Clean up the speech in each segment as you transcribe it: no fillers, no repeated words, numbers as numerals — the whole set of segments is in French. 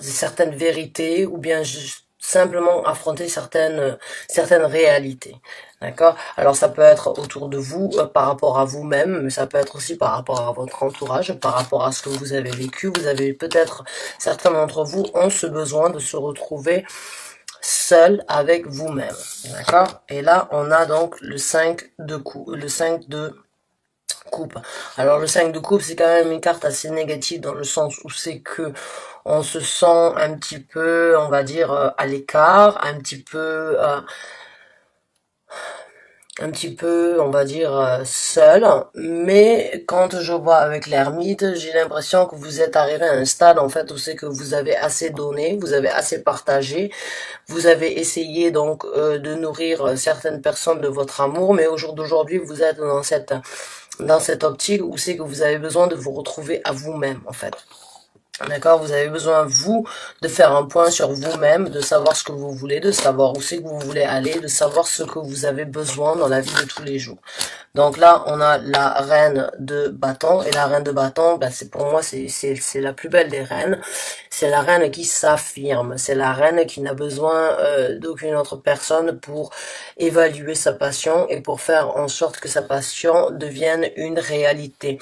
certaines vérités ou bien juste simplement affronter certaines réalités. D'accord? Alors ça peut être autour de vous, par rapport à vous-même, mais ça peut être aussi par rapport à votre entourage, par rapport à ce que vous avez vécu. Vous avez peut-être, certains d'entre vous ont ce besoin de se retrouver seul avec vous-même. D'accord? Et là, on a donc le 5 de coupe, le 5 de coupe. Alors le 5 de coupe, c'est quand même une carte assez négative dans le sens où c'est que on se sent un petit peu, on va dire, à l'écart, un petit peu, on va dire, seul. Mais quand je vois avec l'ermite, j'ai l'impression que vous êtes arrivé à un stade, en fait, où c'est que vous avez assez donné, vous avez assez partagé, vous avez essayé donc de nourrir certaines personnes de votre amour, mais au jour d'aujourd'hui, vous êtes dans cette optique où c'est que vous avez besoin de vous retrouver à vous-même, en fait. D'accord, vous avez besoin, vous, de faire un point sur vous-même, de savoir ce que vous voulez, de savoir où c'est que vous voulez aller, de savoir ce que vous avez besoin dans la vie de tous les jours. Donc là, on a la reine de bâton, et la reine de bâton, ben c'est pour moi, c'est la plus belle des reines. C'est la reine qui s'affirme, c'est la reine qui n'a besoin d'aucune autre personne pour évaluer sa passion et pour faire en sorte que sa passion devienne une réalité.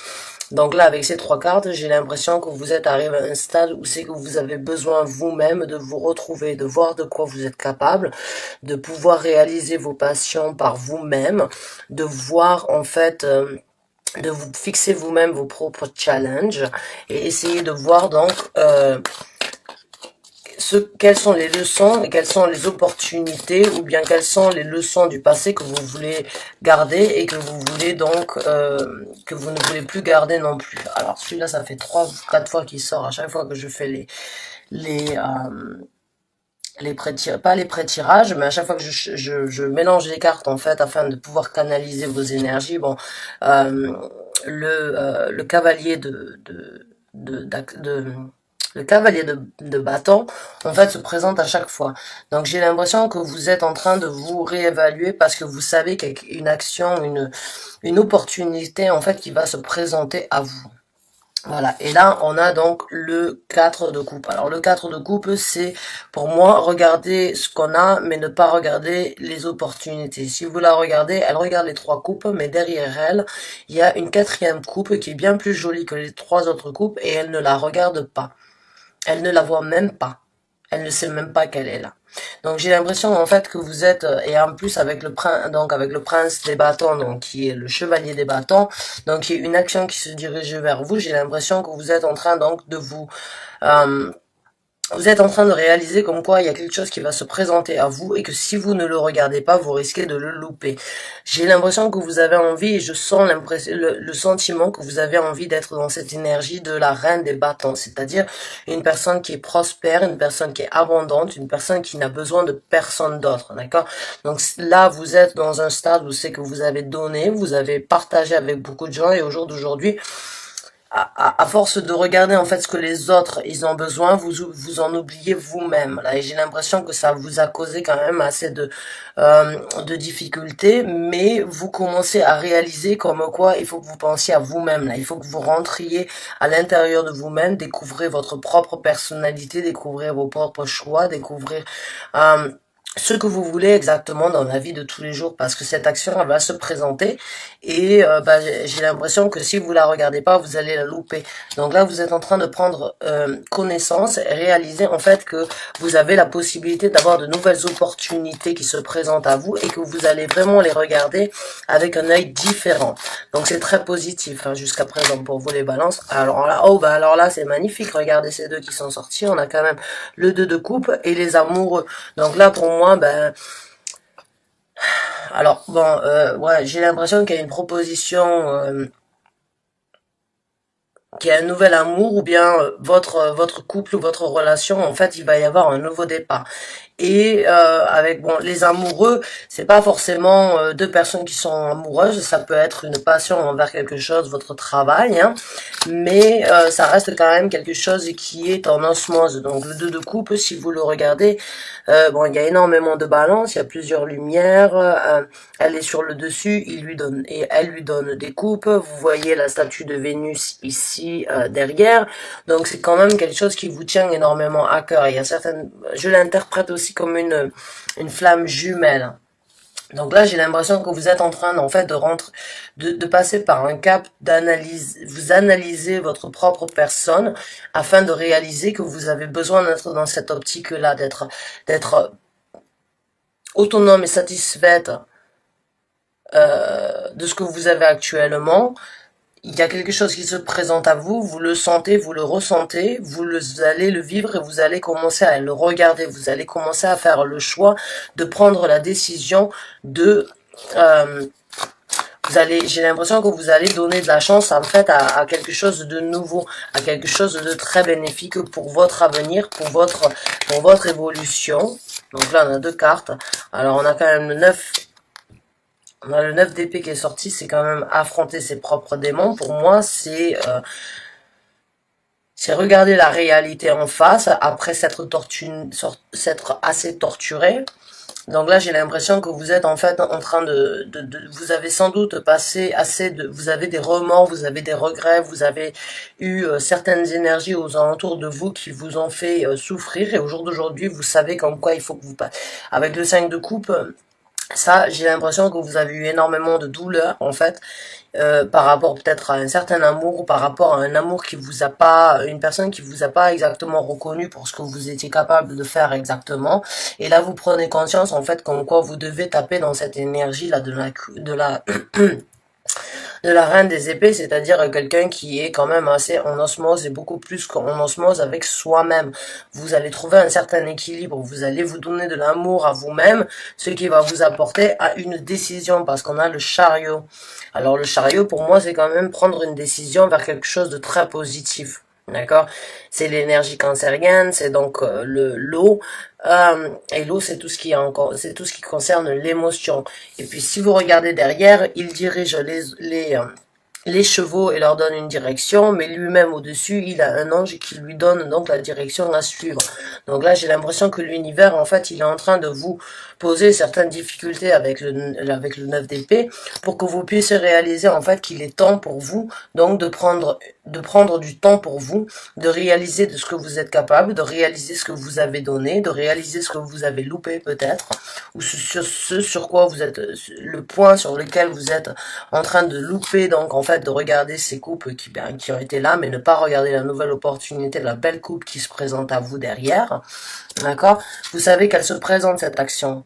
Donc là, avec ces trois cartes, j'ai l'impression que vous êtes arrivé à un stade où c'est que vous avez besoin vous-même de vous retrouver, de voir de quoi vous êtes capable, de pouvoir réaliser vos passions par vous-même, de voir en fait, de vous fixer vous-même vos propres challenges et essayer de voir donc quelles sont les leçons et quelles sont les opportunités ou bien quelles sont les leçons du passé que vous voulez garder et que vous voulez donc que vous ne voulez plus garder non plus. Alors celui-là, ça fait 3 ou 4 fois qu'il sort à chaque fois que je fais les pas les pré-tirages, mais à chaque fois que je mélange les cartes en fait afin de pouvoir canaliser vos énergies. Bon, euh, le cavalier de le cavalier de bâton, en fait, se présente à chaque fois. Donc, j'ai l'impression que vous êtes en train de vous réévaluer parce que vous savez qu'il y a une action, une opportunité, en fait, qui va se présenter à vous. Voilà, et là, on a donc le 4 de coupe. Alors, le 4 de coupe, c'est, pour moi, regarder ce qu'on a, mais ne pas regarder les opportunités. Si vous la regardez, elle regarde les 3 coupes, mais derrière elle, il y a une 4e coupe qui est bien plus jolie que les 3 autres coupes, et elle ne la regarde pas. Elle ne la voit même pas. Elle ne sait même pas qu'elle est là. Donc j'ai l'impression en fait que vous êtes et en plus avec le prince, donc avec le prince des bâtons, donc qui est le chevalier des bâtons, donc il y a une action qui se dirige vers vous. J'ai l'impression que vous êtes en train donc de vous êtes en train de réaliser comme quoi il y a quelque chose qui va se présenter à vous et que si vous ne le regardez pas, vous risquez de le louper. J'ai l'impression que vous avez envie et je sens l'impression, le sentiment que vous avez envie d'être dans cette énergie de la reine des bâtons, c'est-à-dire une personne qui est prospère, une personne qui est abondante, une personne qui n'a besoin de personne d'autre, d'accord? Donc là, vous êtes dans un stade où c'est que vous avez donné, vous avez partagé avec beaucoup de gens et au jour d'aujourd'hui, à force de regarder en fait ce que les autres ils ont besoin, vous en oubliez vous-même. Là, et j'ai l'impression que ça vous a causé quand même assez de difficultés, mais vous commencez à réaliser comme quoi il faut que vous pensiez à vous-même. Là, il faut que vous rentriez à l'intérieur de vous-même, découvrez votre propre personnalité, découvrez vos propres choix, découvrez ce que vous voulez exactement dans la vie de tous les jours parce que cette action elle va se présenter et j'ai l'impression que si vous la regardez pas vous allez la louper. Donc là vous êtes en train de prendre connaissance et réaliser en fait que vous avez la possibilité d'avoir de nouvelles opportunités qui se présentent à vous et que vous allez vraiment les regarder avec un œil différent. Donc c'est très positif hein, jusqu'à présent pour vous les balances. Alors là c'est magnifique, regardez ces deux qui sont sortis, on a quand même le 2 de coupe et les amoureux. Donc là pour moi alors bon ouais, j'ai l'impression qu'il y a une proposition qu'il y a un nouvel amour ou bien votre couple ou votre relation en fait il va y avoir un nouveau départ. Et avec bon les amoureux, c'est pas forcément deux personnes qui sont amoureuses, ça peut être une passion envers quelque chose, votre travail, hein, mais ça reste quand même quelque chose qui est en osmose. Donc le 2 de coupe, si vous le regardez, bon il y a énormément de balance, il y a plusieurs lumières, elle est sur le dessus, elle lui donne des coupes. Vous voyez la statue de Vénus ici derrière, donc c'est quand même quelque chose qui vous tient énormément à cœur. Il y a certaines, je l'interprète aussi comme une flamme jumelle. Donc là, j'ai l'impression que vous êtes en train, en fait, de passer par un cap d'analyse. Vous analysez votre propre personne afin de réaliser que vous avez besoin d'être dans cette optique-là, d'être autonome et satisfaite de ce que vous avez actuellement. Il y a quelque chose qui se présente à vous, vous le sentez, vous le ressentez, allez le vivre et vous allez commencer à le regarder, vous allez commencer à faire le choix de prendre la décision de... j'ai l'impression que vous allez donner de la chance en fait à quelque chose de nouveau, à quelque chose de très bénéfique pour votre avenir, pour votre évolution. Donc là on a 2 cartes, alors on a quand même le 9... On a le 9 d'épée qui est sorti, c'est quand même affronter ses propres démons. Pour moi, c'est regarder la réalité en face après s'être assez torturé. Donc là, j'ai l'impression que vous êtes en fait en train vous avez sans doute passé vous avez des remords, vous avez des regrets, vous avez eu certaines énergies aux alentours de vous qui vous ont fait souffrir. Et au jour d'aujourd'hui, vous savez comme quoi il faut que vous passez. Avec le 5 de coupe, ça, j'ai l'impression que vous avez eu énormément de douleur, en fait, par rapport peut-être à un certain amour, ou par rapport à un amour qui vous a pas, une personne qui vous a pas exactement reconnu pour ce que vous étiez capable de faire exactement. Et là, vous prenez conscience, en fait, comme quoi vous devez taper dans cette énergie-là de la reine des épées, c'est-à-dire quelqu'un qui est quand même assez en osmose et beaucoup plus qu'en osmose avec soi-même. Vous allez trouver un certain équilibre, vous allez vous donner de l'amour à vous-même, ce qui va vous apporter à une décision, parce qu'on a le chariot. Alors le chariot, pour moi, c'est quand même prendre une décision vers quelque chose de très positif. D'accord? C'est l'énergie cancérienne, c'est donc l'eau. Et l'eau, c'est tout ce qui est encore, c'est tout ce qui concerne l'émotion. Et puis, si vous regardez derrière, il dirige les chevaux et leur donne une direction, mais lui-même au-dessus, il a un ange qui lui donne donc la direction à suivre. Donc là, j'ai l'impression que l'univers, en fait, il est en train de vous poser certaines difficultés avec le 9 d'épée pour que vous puissiez réaliser, en fait, qu'il est temps pour vous, donc de prendre du temps pour vous, de réaliser de ce que vous êtes capable, de réaliser ce que vous avez donné, de réaliser ce que vous avez loupé peut-être, ou ce sur quoi vous êtes, le point sur lequel vous êtes en train de louper, donc en fait de regarder ces coupes qui ont été là, mais ne pas regarder la nouvelle opportunité, la belle coupe qui se présente à vous derrière, d'accord? Vous savez qu'elle se présente cette action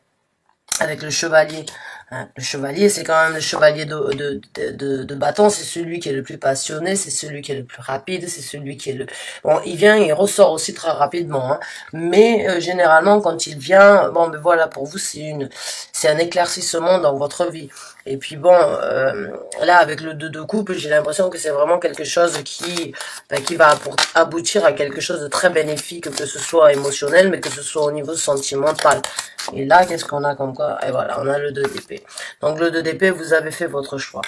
avec le chevalier. Le chevalier, c'est quand même le chevalier de bâton, c'est celui qui est le plus passionné, c'est celui qui est le plus rapide, c'est celui qui est le... Bon, il ressort aussi très rapidement, hein. Mais généralement, quand il vient, bon, ben voilà, pour vous, c'est un éclaircissement dans votre vie. Et puis bon, là, avec le 2 de coupe, j'ai l'impression que c'est vraiment quelque chose qui va aboutir à quelque chose de très bénéfique, que ce soit émotionnel, mais que ce soit au niveau sentimental. Et là, qu'est-ce qu'on a comme quoi? Et voilà, on a le 2 d'épée. Donc le 2 d'épée, vous avez fait votre choix.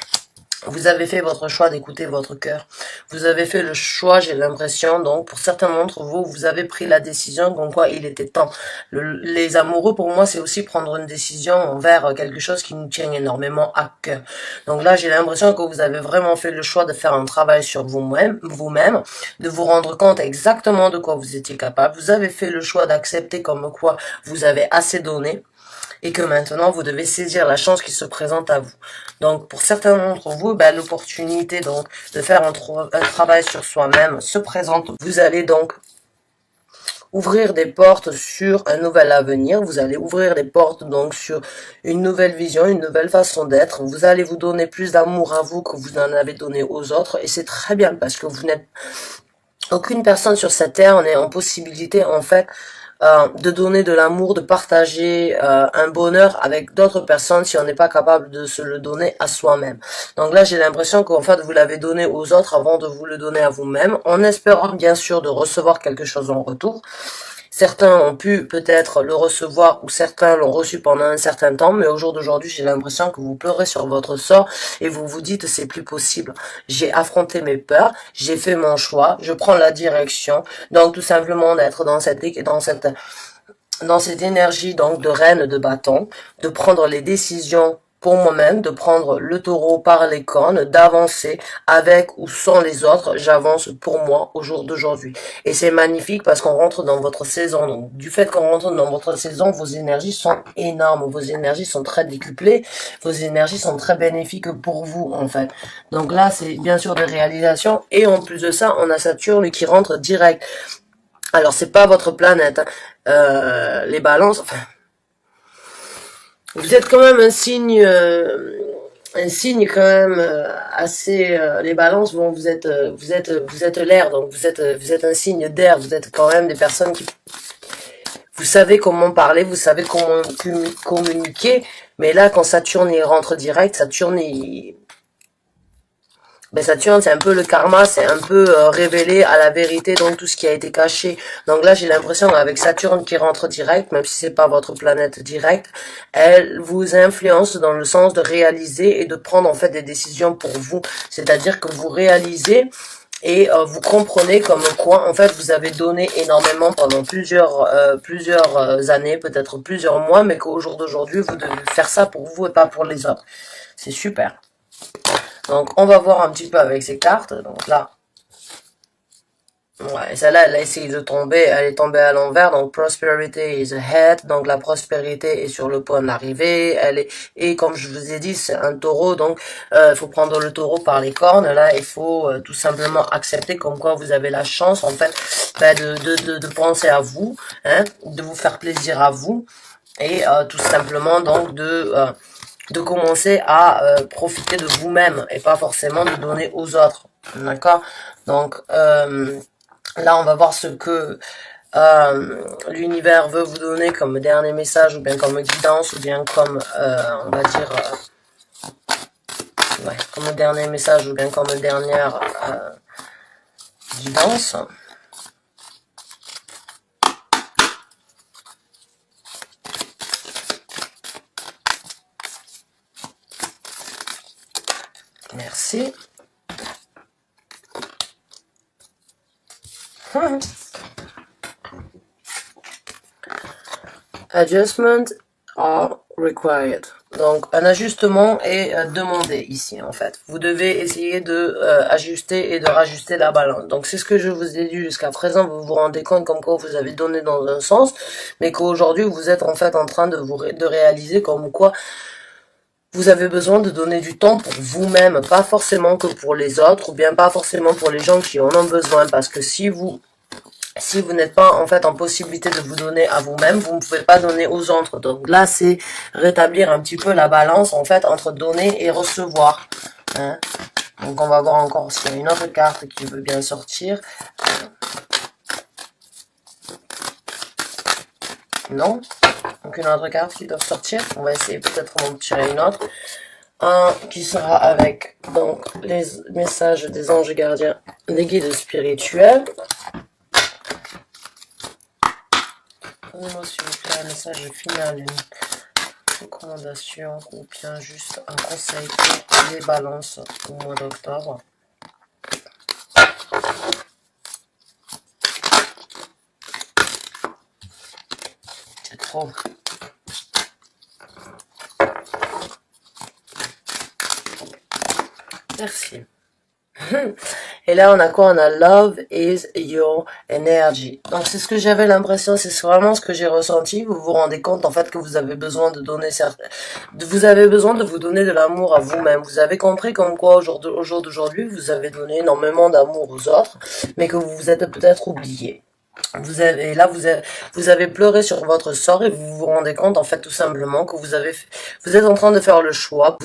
Vous avez fait votre choix d'écouter votre cœur. Vous avez fait le choix, j'ai l'impression, donc pour certains d'entre vous, vous avez pris la décision comme quoi il était temps. Les amoureux, pour moi, c'est aussi prendre une décision envers quelque chose qui nous tient énormément à cœur. Donc là, j'ai l'impression que vous avez vraiment fait le choix de faire un travail sur vous-même, de vous rendre compte exactement de quoi vous étiez capable. Vous avez fait le choix d'accepter comme quoi vous avez assez donné, et que maintenant vous devez saisir la chance qui se présente à vous. Donc pour certains d'entre vous, l'opportunité donc de faire un travail sur soi-même se présente. Vous allez donc ouvrir des portes sur un nouvel avenir, vous allez ouvrir des portes donc sur une nouvelle vision, une nouvelle façon d'être, vous allez vous donner plus d'amour à vous que vous en avez donné aux autres, et c'est très bien parce que vous n'êtes aucune personne sur cette terre n'est en possibilité en fait de donner de l'amour, de partager un bonheur avec d'autres personnes si on n'est pas capable de se le donner à soi-même. Donc là, j'ai l'impression qu'en fait, vous l'avez donné aux autres avant de vous le donner à vous-même, en espérant bien sûr de recevoir quelque chose en retour. Certains ont pu peut-être le recevoir ou certains l'ont reçu pendant un certain temps, mais au jour d'aujourd'hui, j'ai l'impression que vous pleurez sur votre sort et vous vous dites c'est plus possible. J'ai affronté mes peurs, j'ai fait mon choix, je prends la direction. Donc tout simplement d'être dans cette énergie donc de reine de bâton, de prendre les décisions pour moi-même, de prendre le taureau par les cornes, d'avancer avec ou sans les autres, j'avance pour moi au jour d'aujourd'hui. Et c'est magnifique parce qu'on rentre dans votre saison. Donc, du fait qu'on rentre dans votre saison, vos énergies sont énormes, vos énergies sont très décuplées, vos énergies sont très bénéfiques pour vous, en fait. Donc là, c'est bien sûr des réalisations. Et en plus de ça, on a Saturne qui rentre direct. Alors, c'est pas votre planète, hein. Les balances, enfin, vous êtes quand même un signe quand même assez. Les balances, bon, vous êtes l'air, donc vous êtes un signe d'air. Vous êtes quand même des personnes qui, vous savez comment parler, vous savez comment communiquer. Mais là, quand Saturne il rentre direct, Saturne, c'est un peu le karma, c'est un peu révélé à la vérité, donc tout ce qui a été caché. Donc là, j'ai l'impression qu'avec Saturne qui rentre direct, même si c'est pas votre planète directe, elle vous influence dans le sens de réaliser et de prendre en fait des décisions pour vous. C'est-à-dire que vous réalisez et vous comprenez comme quoi en fait vous avez donné énormément pendant plusieurs années, peut-être plusieurs mois, mais qu'au jour d'aujourd'hui, vous devez faire ça pour vous et pas pour les autres. C'est super. Donc, on va voir un petit peu avec ces cartes. Donc là, ouais, celle-là, elle a essayé de tomber. Elle est tombée à l'envers. Donc, prosperity is ahead. Donc, la prospérité est sur le point d'arriver. Et comme je vous ai dit, c'est un taureau. Donc, il faut prendre le taureau par les cornes. Là, il faut tout simplement accepter comme quoi vous avez la chance, en fait, de penser à vous, hein, de vous faire plaisir à vous. Et tout simplement, donc, de commencer à profiter de vous-même et pas forcément de donner aux autres. D'accord? Donc, là, on va voir ce que l'univers veut vous donner comme dernier message, ou bien comme guidance, ou bien comme, on va dire, ouais, comme dernier message, ou bien comme dernière guidance. Merci. Adjustment are required. Donc, un ajustement est demandé ici, en fait. Vous devez essayer de ajuster et de rajuster la balance. Donc, c'est ce que je vous ai dit jusqu'à présent. Vous vous rendez compte comme quoi vous avez donné dans un sens, mais qu'aujourd'hui, vous êtes en fait en train de réaliser comme quoi vous avez besoin de donner du temps pour vous-même, pas forcément que pour les autres, ou bien pas forcément pour les gens qui en ont besoin, parce que si vous n'êtes pas en fait en possibilité de vous donner à vous-même, vous ne pouvez pas donner aux autres. Donc là, c'est rétablir un petit peu la balance en fait entre donner et recevoir. Hein. Donc on va voir encore s'il y a une autre carte qui veut bien sortir. Non. Donc une autre carte qui doit sortir. On va essayer peut-être d'en tirer une autre. Un qui sera avec donc les messages des anges gardiens, des guides spirituels. Donnez-moi s'il vous plaît un message final, une recommandation ou bien juste un conseil pour les balances au mois d'octobre. C'est trop. Merci. Et là, on a quoi? On a Love is your energy. Donc, c'est ce que j'avais l'impression, c'est vraiment ce que j'ai ressenti. Vous vous rendez compte, en fait, que vous avez besoin de donner vous avez besoin de vous donner de l'amour à vous-même. Vous avez compris comme quoi, au jour d'aujourd'hui, vous avez donné énormément d'amour aux autres, mais que vous vous êtes peut-être oublié. Vous avez pleuré sur votre sort et vous vous rendez compte en fait tout simplement que vous êtes en train de faire le choix,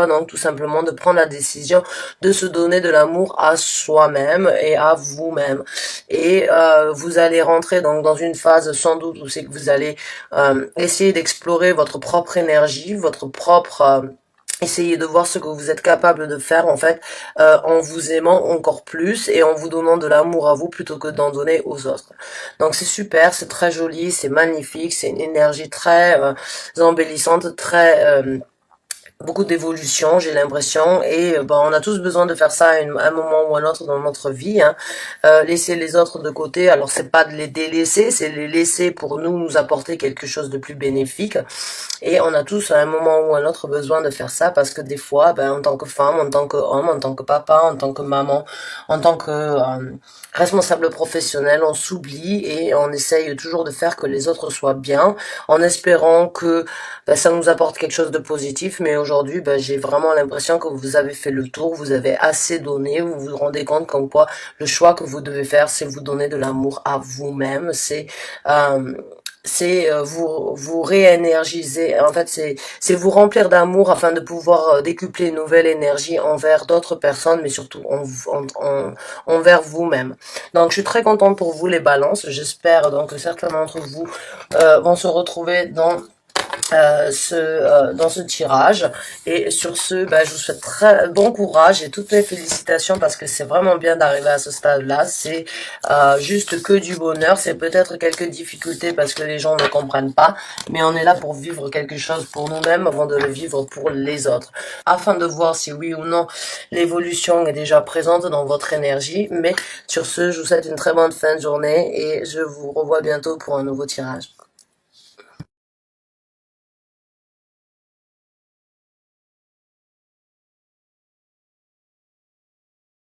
donc tout simplement de prendre la décision de se donner de l'amour à soi-même et à vous-même. Et vous allez rentrer donc dans une phase sans doute où c'est que vous allez essayer d'explorer votre propre énergie, votre propre Essayez de voir ce que vous êtes capable de faire en fait en vous aimant encore plus et en vous donnant de l'amour à vous plutôt que d'en donner aux autres. Donc c'est super, c'est très joli, c'est magnifique, c'est une énergie très embellissante, très beaucoup d'évolution, j'ai l'impression, et ben, on a tous besoin de faire ça à un moment ou à un autre dans notre vie, hein. Laisser les autres de côté, alors c'est pas de les délaisser, c'est les laisser pour nous apporter quelque chose de plus bénéfique, et on a tous à un moment ou à un autre besoin de faire ça, parce que des fois, ben, en tant que femme, en tant qu'homme, en tant que papa, en tant que maman, en tant que responsable professionnel, on s'oublie et on essaye toujours de faire que les autres soient bien, en espérant que ben, ça nous apporte quelque chose de positif, mais aujourd'hui, ben, j'ai vraiment l'impression que vous avez fait le tour, vous avez assez donné, vous vous rendez compte comme quoi le choix que vous devez faire, c'est vous donner de l'amour à vous-même, euh, c'est vous réénergiser, en fait c'est vous remplir d'amour afin de pouvoir décupler une nouvelle énergie envers d'autres personnes, mais surtout envers vous-même. Donc je suis très contente pour vous les balances, j'espère donc que certains d'entre vous vont se retrouver dans ce tirage, et sur ce bah, je vous souhaite très bon courage et toutes mes félicitations, parce que c'est vraiment bien d'arriver à ce stade là, c'est juste que du bonheur. C'est peut-être quelques difficultés parce que les gens ne comprennent pas, mais on est là pour vivre quelque chose pour nous-mêmes avant de le vivre pour les autres, afin de voir si oui ou non l'évolution est déjà présente dans votre énergie. Mais sur ce, je vous souhaite une très bonne fin de journée et je vous revois bientôt pour un nouveau tirage.